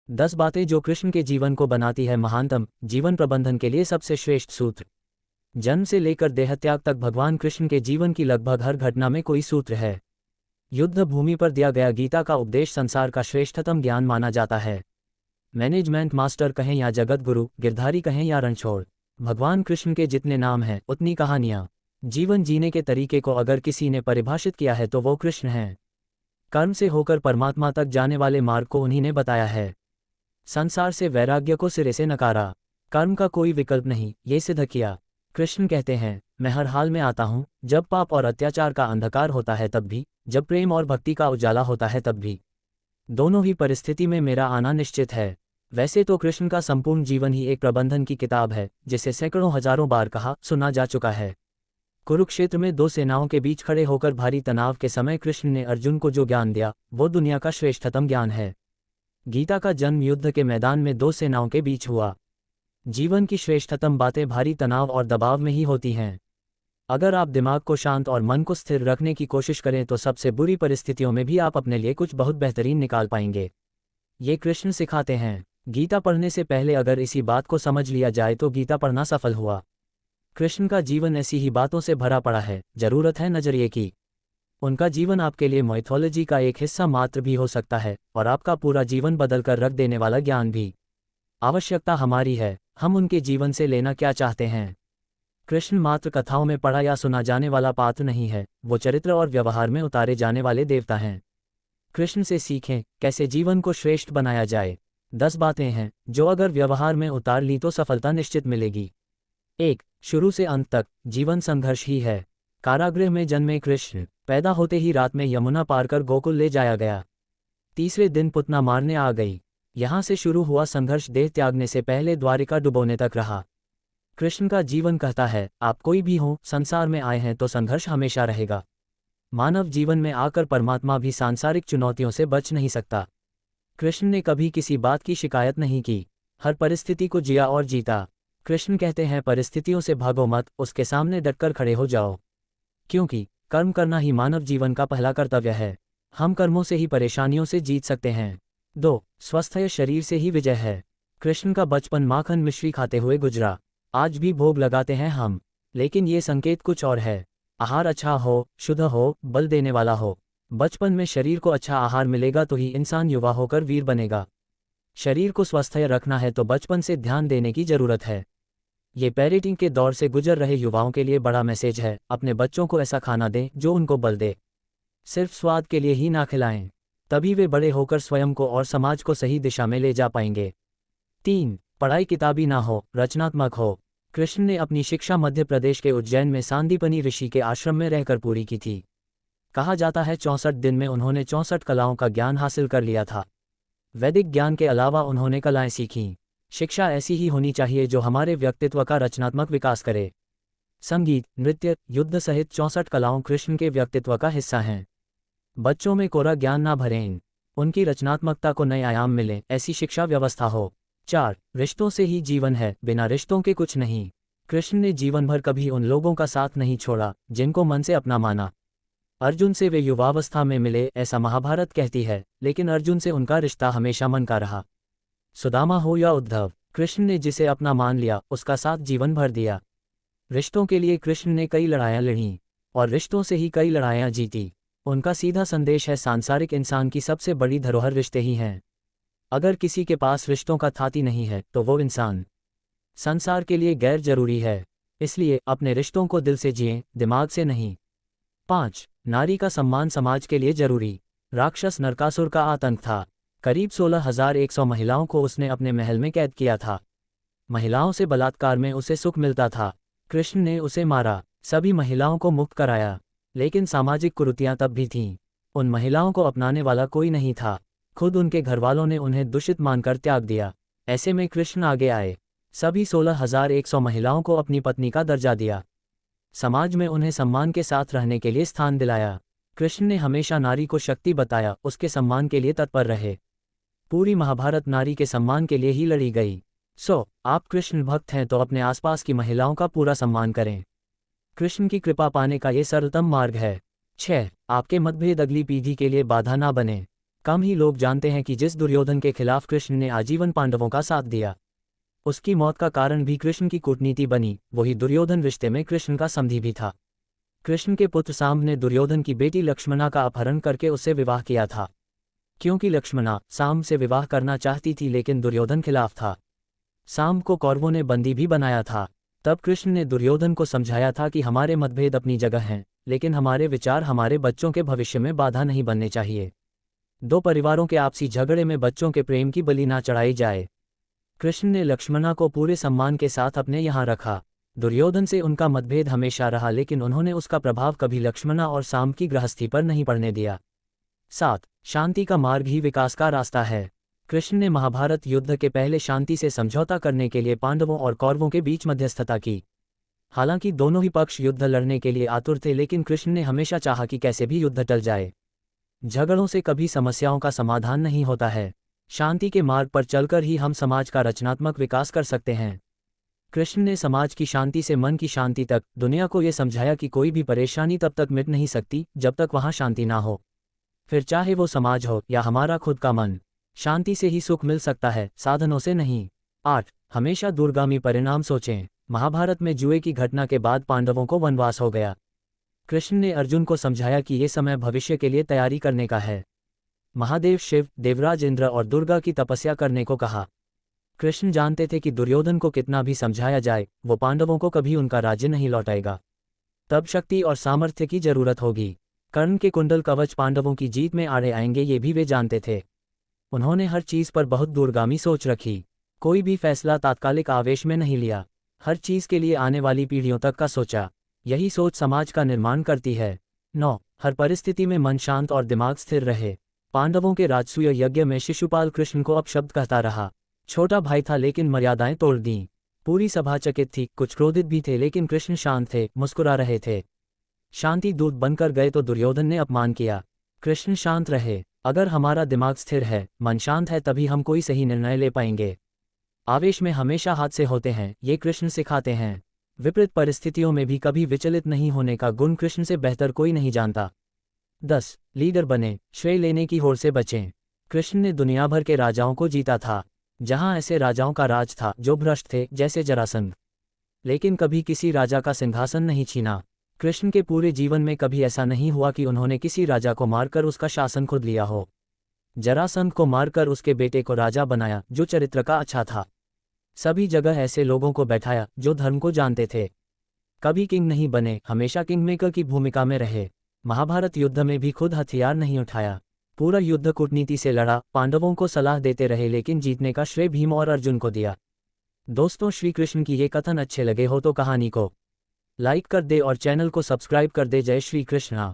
10 बातें जो कृष्ण के जीवन को बनाती है महानतम। जीवन प्रबंधन के लिए सबसे श्रेष्ठ सूत्र। जन्म से लेकर देहत्याग तक भगवान कृष्ण के जीवन की लगभग हर घटना में कोई सूत्र है। युद्ध भूमि पर दिया गया गीता का उपदेश संसार का श्रेष्ठतम ज्ञान माना जाता है। मैनेजमेंट मास्टर कहें या जगत गुरु, गिरधारी कहें या रणछोड़, भगवान कृष्ण के जितने नाम हैं उतनी कहानियाँ। जीवन जीने के तरीके को अगर किसी ने परिभाषित किया है तो वो कृष्ण हैं। कर्म से होकर परमात्मा तक जाने वाले मार्ग को उन्हीं ने बताया है। संसार से वैराग्य को सिरे से नकारा, कर्म का कोई विकल्प नहीं ये सिद्ध किया। कृष्ण कहते हैं, मैं हर हाल में आता हूँ, जब पाप और अत्याचार का अंधकार होता है तब भी, जब प्रेम और भक्ति का उजाला होता है तब भी। दोनों ही परिस्थिति में मेरा आना निश्चित है। वैसे तो कृष्ण का संपूर्ण जीवन ही एक प्रबंधन की किताब है, जिसे सैकड़ों हजारों बार कहा सुना जा चुका है। कुरुक्षेत्र में दो सेनाओं के बीच खड़े होकर भारी तनाव के समय कृष्ण ने अर्जुन को जो ज्ञान दिया वो दुनिया का श्रेष्ठतम ज्ञान है। गीता का जन्म युद्ध के मैदान में दो सेनाओं के बीच हुआ। जीवन की श्रेष्ठतम बातें भारी तनाव और दबाव में ही होती हैं। अगर आप दिमाग को शांत और मन को स्थिर रखने की कोशिश करें तो सबसे बुरी परिस्थितियों में भी आप अपने लिए कुछ बहुत बेहतरीन निकाल पाएंगे। ये कृष्ण सिखाते हैं। गीता पढ़ने से पहले अगर इसी बात को समझ लिया जाए तो गीता पढ़ना सफल हुआ। कृष्ण का जीवन ऐसी ही बातों से भरा पड़ा है, जरूरत है नजरिए की। उनका जीवन आपके लिए माइथोलॉजी का एक हिस्सा मात्र भी हो सकता है और आपका पूरा जीवन बदल कर रख देने वाला ज्ञान भी। आवश्यकता हमारी है, हम उनके जीवन से लेना क्या चाहते हैं। कृष्ण मात्र कथाओं में पढ़ा या सुना जाने वाला पात्र नहीं है, वो चरित्र और व्यवहार में उतारे जाने वाले देवता हैं। कृष्ण से सीखें कैसे जीवन को श्रेष्ठ बनाया जाए। 10 बातें हैं जो अगर व्यवहार में उतार ली तो सफलता निश्चित मिलेगी। 1. शुरू से अंत तक जीवन संघर्ष ही है। कारागृह में जन्मे कृष्ण, पैदा होते ही रात में यमुना पार कर गोकुल ले जाया गया। तीसरे दिन पुतना मारने आ गई। यहाँ से शुरू हुआ संघर्ष देह त्यागने से पहले द्वारिका डुबोने तक रहा। कृष्ण का जीवन कहता है, आप कोई भी हो, संसार में आए हैं तो संघर्ष हमेशा रहेगा। मानव जीवन में आकर परमात्मा भी सांसारिक चुनौतियों से बच नहीं सकता। कृष्ण ने कभी किसी बात की शिकायत नहीं की, हर परिस्थिति को जिया और जीता। कृष्ण कहते हैं, परिस्थितियों से भागो मत, उसके सामने डटकर खड़े हो जाओ, क्योंकि कर्म करना ही मानव जीवन का पहला कर्तव्य है। हम कर्मों से ही परेशानियों से जीत सकते हैं। 2. स्वस्थ शरीर से ही विजय है। कृष्ण का बचपन माखन मिश्री खाते हुए गुजरा। आज भी भोग लगाते हैं हम, लेकिन ये संकेत कुछ और है। आहार अच्छा हो, शुद्ध हो, बल देने वाला हो। बचपन में शरीर को अच्छा आहार मिलेगा तो ही इंसान युवा होकर वीर बनेगा। शरीर को स्वस्थ रखना है तो बचपन से ध्यान देने की जरूरत है। ये पेरेंटिंग के दौर से गुजर रहे युवाओं के लिए बड़ा मैसेज है। अपने बच्चों को ऐसा खाना दें जो उनको बल दे। सिर्फ स्वाद के लिए ही ना खिलाएं, तभी वे बड़े होकर स्वयं को और समाज को सही दिशा में ले जा पाएंगे। 3. पढ़ाई किताबी ना हो, रचनात्मक हो। कृष्ण ने अपनी शिक्षा मध्य प्रदेश के उज्जैन में सांदीपनी ऋषि के आश्रम में रहकर पूरी की थी। कहा जाता है 64 दिन में उन्होंने 64 कलाओं का ज्ञान हासिल कर लिया था। वैदिक ज्ञान के अलावा उन्होंने कलाएं सीखीं। शिक्षा ऐसी ही होनी चाहिए जो हमारे व्यक्तित्व का रचनात्मक विकास करे। संगीत, नृत्य, युद्ध सहित 64 कलाओं कृष्ण के व्यक्तित्व का हिस्सा हैं। बच्चों में कोरा ज्ञान ना भरें, उनकी रचनात्मकता को नए आयाम मिले, ऐसी शिक्षा व्यवस्था हो। 4. रिश्तों से ही जीवन है, बिना रिश्तों के कुछ नहीं। कृष्ण ने जीवन भर कभी उन लोगों का साथ नहीं छोड़ा जिनको मन से अपना माना। अर्जुन से वे युवावस्था में मिले ऐसा महाभारत कहती है, लेकिन अर्जुन से उनका रिश्ता हमेशा मन का रहा। सुदामा हो या उद्धव, कृष्ण ने जिसे अपना मान लिया उसका साथ जीवन भर दिया। रिश्तों के लिए कृष्ण ने कई लड़ाइयाँ लड़ीं और रिश्तों से ही कई लड़ाइयाँ जीती। उनका सीधा संदेश है, सांसारिक इंसान की सबसे बड़ी धरोहर रिश्ते ही हैं। अगर किसी के पास रिश्तों का थाती नहीं है तो वो इंसान संसार के लिए गैर जरूरी है। इसलिए अपने रिश्तों को दिल से जिएं, दिमाग से नहीं। 5. नारी का सम्मान समाज के लिए जरूरी। राक्षस नरकासुर का आतंक था। करीब 16,100 महिलाओं को उसने अपने महल में कैद किया था। महिलाओं से बलात्कार में उसे सुख मिलता था। कृष्ण ने उसे मारा, सभी महिलाओं को मुक्त कराया, लेकिन सामाजिक कुरीतियां तब भी थीं। उन महिलाओं को अपनाने वाला कोई नहीं था। खुद उनके घरवालों ने उन्हें दूषित मानकर त्याग दिया। ऐसे में कृष्ण आगे आए, सभी 16,100 महिलाओं को अपनी पत्नी का दर्जा दिया। समाज में उन्हें सम्मान के साथ रहने के लिए स्थान दिलाया। कृष्ण ने हमेशा नारी को शक्ति बताया, उसके सम्मान के लिए तत्पर रहे। पूरी महाभारत नारी के सम्मान के लिए ही लड़ी गई। आप कृष्ण भक्त हैं तो अपने आसपास की महिलाओं का पूरा सम्मान करें। कृष्ण की कृपा पाने का ये सरलतम मार्ग है। 6. आपके मतभेद अगली पीढ़ी के लिए बाधा ना बने। कम ही लोग जानते हैं कि जिस दुर्योधन के खिलाफ कृष्ण ने आजीवन पांडवों का साथ दिया, उसकी मौत का कारण भी कृष्ण की कूटनीति बनी। वही दुर्योधन रिश्ते में कृष्ण का समधी भी था। कृष्ण के पुत्र सांब ने दुर्योधन की बेटी लक्ष्मणा का अपहरण करके उससे विवाह किया था। क्योंकि लक्ष्मणा सांब से विवाह करना चाहती थी लेकिन दुर्योधन खिलाफ था। सांब को कौरवों ने बंदी भी बनाया था। तब कृष्ण ने दुर्योधन को समझाया था कि हमारे मतभेद अपनी जगह हैं, लेकिन हमारे विचार हमारे बच्चों के भविष्य में बाधा नहीं बनने चाहिए। दो परिवारों के आपसी झगड़े में बच्चों के प्रेम की बलि ना चढ़ाई जाए। कृष्ण ने लक्ष्मणा को पूरे सम्मान के साथ अपने यहाँ रखा। दुर्योधन से उनका मतभेद हमेशा रहा, लेकिन उन्होंने उसका प्रभाव कभी लक्ष्मणा और सांब की गृहस्थी पर नहीं पड़ने दिया। 7. शांति का मार्ग ही विकास का रास्ता है। कृष्ण ने महाभारत युद्ध के पहले शांति से समझौता करने के लिए पांडवों और कौरवों के बीच मध्यस्थता की। हालांकि दोनों ही पक्ष युद्ध लड़ने के लिए आतुर थे, लेकिन कृष्ण ने हमेशा चाहा कि कैसे भी युद्ध टल जाए। झगड़ों से कभी समस्याओं का समाधान नहीं होता है। शांति के मार्ग पर चलकर ही हम समाज का रचनात्मक विकास कर सकते हैं। कृष्ण ने समाज की शांति से मन की शांति तक दुनिया को ये समझाया कि कोई भी परेशानी तब तक मिट नहीं सकती जब तक वहाँ शांति ना हो। फिर चाहे वो समाज हो या हमारा खुद का मन, शांति से ही सुख मिल सकता है, साधनों से नहीं। 8. हमेशा दूरगामी परिणाम सोचें। महाभारत में जुए की घटना के बाद पांडवों को वनवास हो गया। कृष्ण ने अर्जुन को समझाया कि ये समय भविष्य के लिए तैयारी करने का है। महादेव शिव, देवराज इंद्र और दुर्गा की तपस्या करने को कहा। कृष्ण जानते थे कि दुर्योधन को कितना भी समझाया जाए, वो पांडवों को कभी उनका राज्य नहीं लौटाएगा। तब शक्ति और सामर्थ्य की जरूरत होगी। कर्ण के कुंडल कवच पांडवों की जीत में आड़े आएंगे, ये भी वे जानते थे। उन्होंने हर चीज पर बहुत दूरगामी सोच रखी। कोई भी फैसला तात्कालिक आवेश में नहीं लिया। हर चीज के लिए आने वाली पीढ़ियों तक का सोचा। यही सोच समाज का निर्माण करती है। 9. हर परिस्थिति में मन शांत और दिमाग स्थिर रहे। पांडवों के राजसूय यज्ञ में शिशुपाल कृष्ण को अपशब्द कहता रहा। छोटा भाई था लेकिन मर्यादाएं तोड़ दीं। पूरी सभा चकित थी, कुछ क्रोधित भी थे, लेकिन कृष्ण शांत थे, मुस्कुरा रहे थे। शांति दूत बनकर गए तो दुर्योधन ने अपमान किया। कृष्ण शांत रहे। अगर हमारा दिमाग स्थिर है, मन शांत है, तभी हम कोई सही निर्णय ले पाएंगे। आवेश में हमेशा हादसे होते हैं, ये कृष्ण सिखाते हैं। विपरीत परिस्थितियों में भी कभी विचलित नहीं होने का गुण कृष्ण से बेहतर कोई नहीं जानता। 10. लीडर बने, श्रेय लेने की होड़ से बचें। कृष्ण ने दुनिया भर के राजाओं को जीता था। जहां ऐसे राजाओं का राज था जो भ्रष्ट थे, जैसे जरासंध, लेकिन कभी किसी राजा का सिंहासन नहीं छीना। कृष्ण के पूरे जीवन में कभी ऐसा नहीं हुआ कि उन्होंने किसी राजा को मारकर उसका शासन खुद लिया हो। जरासंध को मारकर उसके बेटे को राजा बनाया, जो चरित्र का अच्छा था। सभी जगह ऐसे लोगों को बैठाया जो धर्म को जानते थे। कभी किंग नहीं बने, हमेशा किंगमेकर की भूमिका में रहे। महाभारत युद्ध में भी खुद हथियार नहीं उठाया। पूरा युद्ध कूटनीति से लड़ा, पांडवों को सलाह देते रहे, लेकिन जीतने का श्रेय भीम और अर्जुन को दिया। दोस्तों, श्री कृष्ण की ये कथन अच्छे लगे हो तो कहानी को लाइक कर दे और चैनल को सब्सक्राइब कर दे। जय श्री कृष्ण।